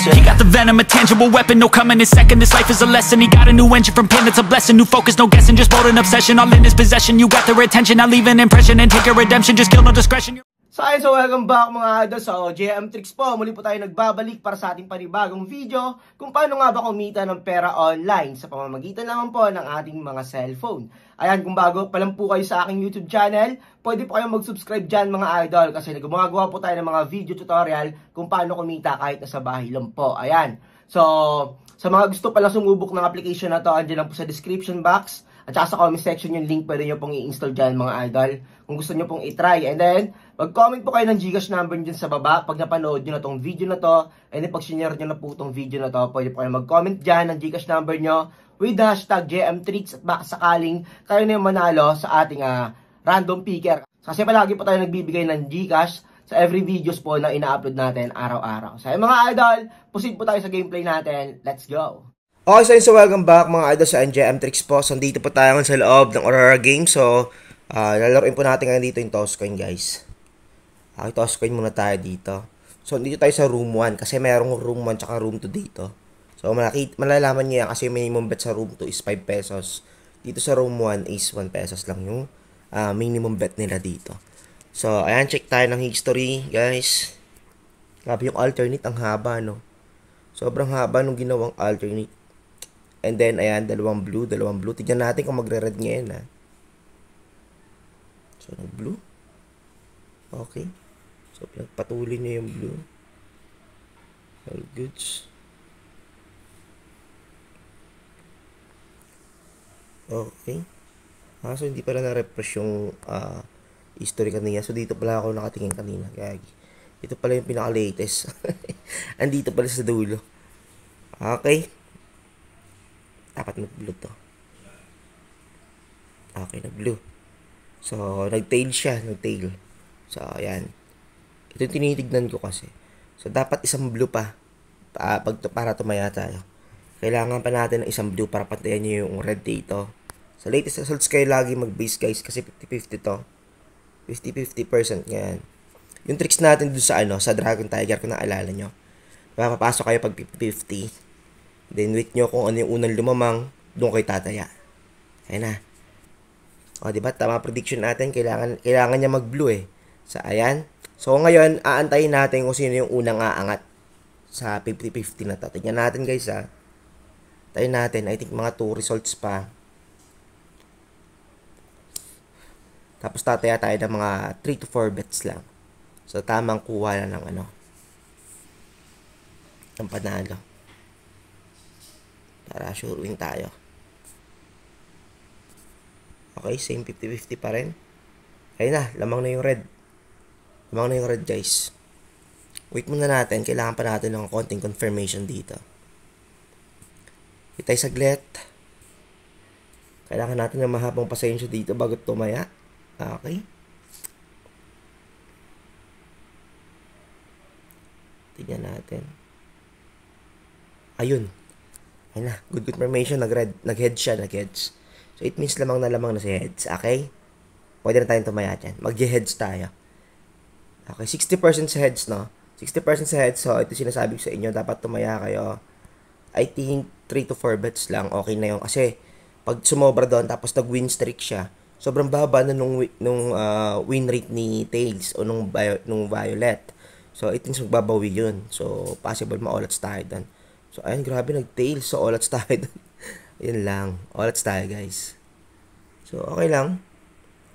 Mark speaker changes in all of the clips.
Speaker 1: He got the venom, a tangible weapon, no coming in second. This life is a lesson, he got a new engine from pain, that's a blessing. New focus, no guessing, just bold and obsession, all in his possession. You got their attention, now leave an impression and take your redemption, just kill no discretion.
Speaker 2: So welcome back mga idol. So JM Tricks po, muli po tayo nagbabalik para sa ating panibagong video kung paano nga ba kumita ng pera online sa pamamagitan naman po ng ating mga cellphone. Ayan, kung bago pa lang po kayo sa aking YouTube channel, pwede po kayong mag-subscribe dyan mga idol kasi gumagawa po tayo ng mga video tutorial kung paano kumita kahit nasa bahay lang po. Ayan. So, sa mga gusto pala sumubok ng application na to, andyan lang po sa description box at saka sa comment section yung link, pwede nyo pong i-install dyan mga idol kung gusto nyo pong i-try. And then, mag-comment po kayo ng Gcash number dyan sa baba pag napanood nyo na tong video na to. And then, pag sinare nyo na po tong video na to, pwede po kayo mag-comment dyan ng Gcash number nyo with the hashtag JMTricks at baka sakaling kayo na yung manalo sa ating random picker. Kasi palagi po tayo nagbibigay ng Gcash sa every videos po na ina-upload natin araw-araw. So, mga idol, proceed po tayo sa gameplay natin. Let's go!
Speaker 3: Okay, so welcome back mga idol sa NJM Tricks po. So, dito po tayo sa loob ng Aurora game. So, lalaroin po natin ngayon dito yung toss coin, guys. Okay, toss coin muna tayo dito. So, dito tayo sa room 1 kasi mayroong room 1 tsaka room 2 dito. So, malalaman nyo yan kasi minimum bet sa room 2 is 5 pesos. Dito sa room 1 is 1 pesos lang yung minimum bet nila dito. So, ayan, check tayo ng history, guys. Grabe yung alternate, ang haba, no? Sobrang haba nung ginawang alternate. And then, ayan, dalawang blue. Tignan natin kung magre-red ngayon, ha. So, nag-blue. Okay. So, pinagpatuloy niya yung blue. All goods. Okay. So, hindi pala na-refresh yung history kanina. So, dito pala ako nakatingin kanina. Gagi. Ito pala yung pinaka-latest. Andito pala sa dulo. Okay. Dapat nag-blue to. Okay, nag-blue. So, nag-tail siya. Nag-tail. So, ayan. Ito yung tinitignan ko kasi. So, dapat isang blue pa. Para tumaya tayo. Kailangan pa natin ng isang blue para pantayan nyo yung red dito. Sa latest results kayo lagi mag-base, guys. Kasi 50-50 to. 50-50% ngayon. Yung tricks natin dun sa sa Dragon Tiger, kung naalala nyo. Papapasok kayo pag 50-50. Then, wait nyo kung ano yung unang lumamang, doon kayo tataya. Ayan na. O, diba? Tama prediction natin. Kailangan niya mag-blue eh. So, ayan. So, ngayon, aantayin natin kung sino yung unang aangat sa 50-50 na to. Tingnan natin, guys, ha. Tayin natin. I think mga 2 results pa. Tapos, tataya tayo ng mga 3 to 4 bets lang. So, tamang kuha na ng ng panalo. Para sure win tayo. Okay, same 50-50 pa rin. Ayun na, lamang na yung red. Lamang na yung red, guys. Wait muna natin. Kailangan pa natin ng konting confirmation dito. Wait tayo saglit. Kailangan natin ng mahabang pasensya dito bago tumaya. Okay. Tignan natin. Ayun. Ayun na, good confirmation, nag-heads siya, nag-heads. So, it means lamang na si heads, okay? Pwede na tayong tumaya dyan. Mag-heads tayo. Okay, 60% sa heads, no? 60% sa heads, so ito sinasabi ko sa inyo, dapat tumaya kayo. I think 3 to 4 bets lang, okay na yun. Kasi, pag sumobra doon, tapos nag-win streak siya, sobrang baba na nung win rate ni Tails o nung Violet. So, it means magbabawi yun. So, possible ma-all-outs tayo doon. So, ayun, grabe, nag-tail. So, all-outs tayo doon. Ayun lang. All-outs tayo, guys. So, okay lang.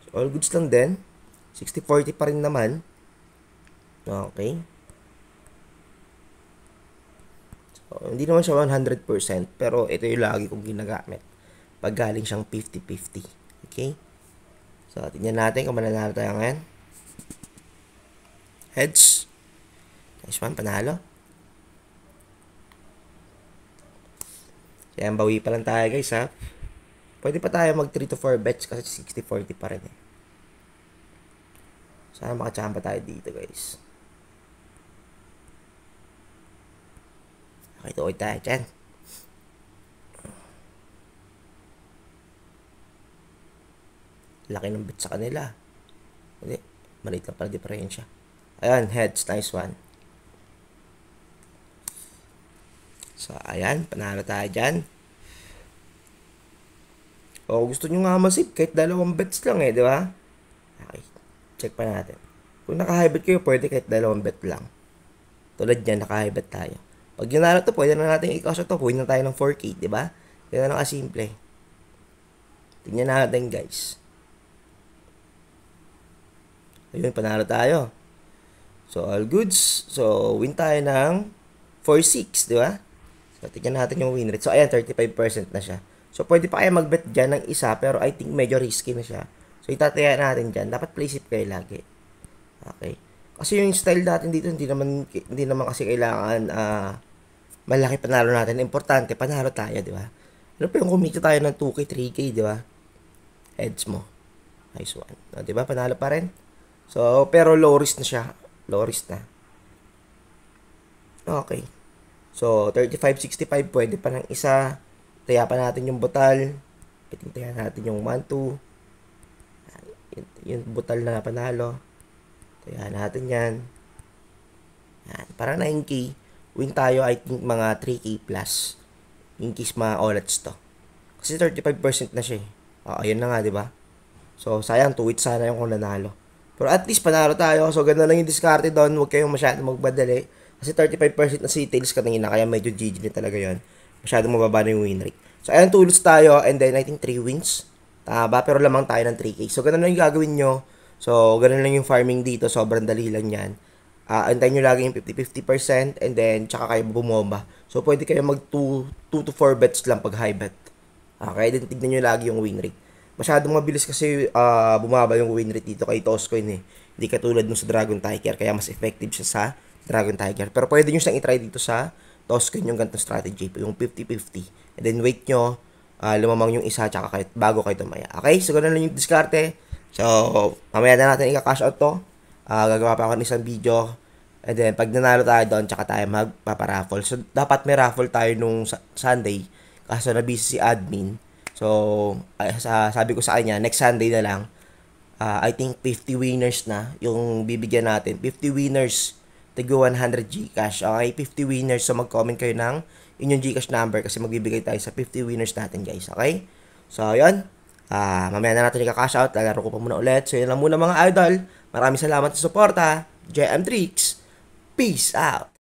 Speaker 3: So, all goods lang din. 60-40 pa rin naman. Okay. So, hindi naman siya 100%. Pero, ito yung lagi kong ginagamit. Pag galing siyang 50-50. Okay? So, tingnan natin kung mananalo tayo ngayon. Heads. Nice one, panalo. Kaya bawi pa lang tayo, guys, ha. Pwede pa tayo mag 3 to 4 bets kasi 60-40 pa rin, eh. Sana makachamba tayo dito, guys. Okay, tukoy tayo dyan. Laki ng bet sa kanila. Hindi, maliit lang pala diferensya. Ayan, heads, nice one. So, ayan, panalo tayo dyan. O, gusto nyo nga masip, kahit 2 bets lang di ba? Okay, check pa natin. Kung naka-high bet kayo, pwede kahit 2 bet lang. Tulad yan, naka-high bet tayo. Pag ginala to, pwede na natin i-cash to. Pwede na tayo ng 4K, di ba? Yan na kasimple. Tingnan natin, guys. Ayun, panalo tayo. So, all goods. So, win tayo ng 4-6, di ba? So, tingnan natin yung win rate. So, ayan, 35% na siya. So, pwede pa kayo mag-bet dyan ng isa, pero I think medyo risky na siya. So, itataya natin dyan. Dapat play safe kayo lagi. Okay. Kasi yung style natin dito, hindi naman kasi kailangan malaki panalo natin. Importante, panalo tayo, di ba? Ano pa yung kumita tayo ng 2K, 3K, di ba? Heads mo. Nice one. No, di ba? Panalo pa rin. So, pero low risk na siya. Low risk na. Okay. So, 35-65, pwede pa ng isa. Taya pa natin yung butal. Taya natin yung 1-2. Yung butal na panalo. Taya natin yan. Yan. Parang 9K. Win tayo, I think, mga 3K plus. In case ma-olats to. Kasi 35% na siya ayun na nga, di ba? So, sayang, 2 weeks sana yung kung nanalo. Pero at least, panalo tayo. So, ganda lang yung diskarte doon. Huwag kayong masyadong magbadali. Kasi 35% na si Tails kanina. Kaya medyo GG na talaga yun. Masyadong mababa na yung win rate. So, ayan, 2 lose tayo. And then, I think 3 wins. Tama, pero lamang tayo ng 3K. So, ganun lang yung gagawin nyo. So, ganun lang yung farming dito. Sobrang dali lang yan. Antayin nyo lagi yung 50-50%. And then, tsaka kayo bumomba. So, pwede kayo mag 2 to 4 bets lang pag high bet. Okay, then tignan nyo lagi yung win rate. Masyadong mabilis kasi bumaba yung win rate dito kay Toscoin Hindi katulad nung sa Dragon Tiger. Kaya mas effective siya sa Dragon Tiger. Pero pwede nyo siyang itry dito sa Toscoin yung ganitong strategy. Yung 50-50. And then wait nyo. Lumamang yung isa tsaka kayo, bago kayo tumaya. Okay? So, ganun lang yung diskarte. So, mamaya na natin i-cash out to. Gagawa pa ako ng isang video. And then, pag nanalo tayo doon, tsaka tayo magpaparaffle. So, dapat may raffle tayo nung Sunday. Kaso na-busy si admin. So, sabi ko sa kanya, next Sunday na lang. I think 50 winners na yung bibigyan natin. 50 winners, tigo 100 Gcash. Okay, 50 winners. So, mag-comment kayo ng inyong Gcash number kasi magbibigay tayo sa 50 winners natin, guys. Okay? So, yun. Mamaya na natin i-cash out. Lalaro ko pa muna ulit. So, yun lang muna mga idol. Maraming salamat sa suporta. JM Tricks. Peace out.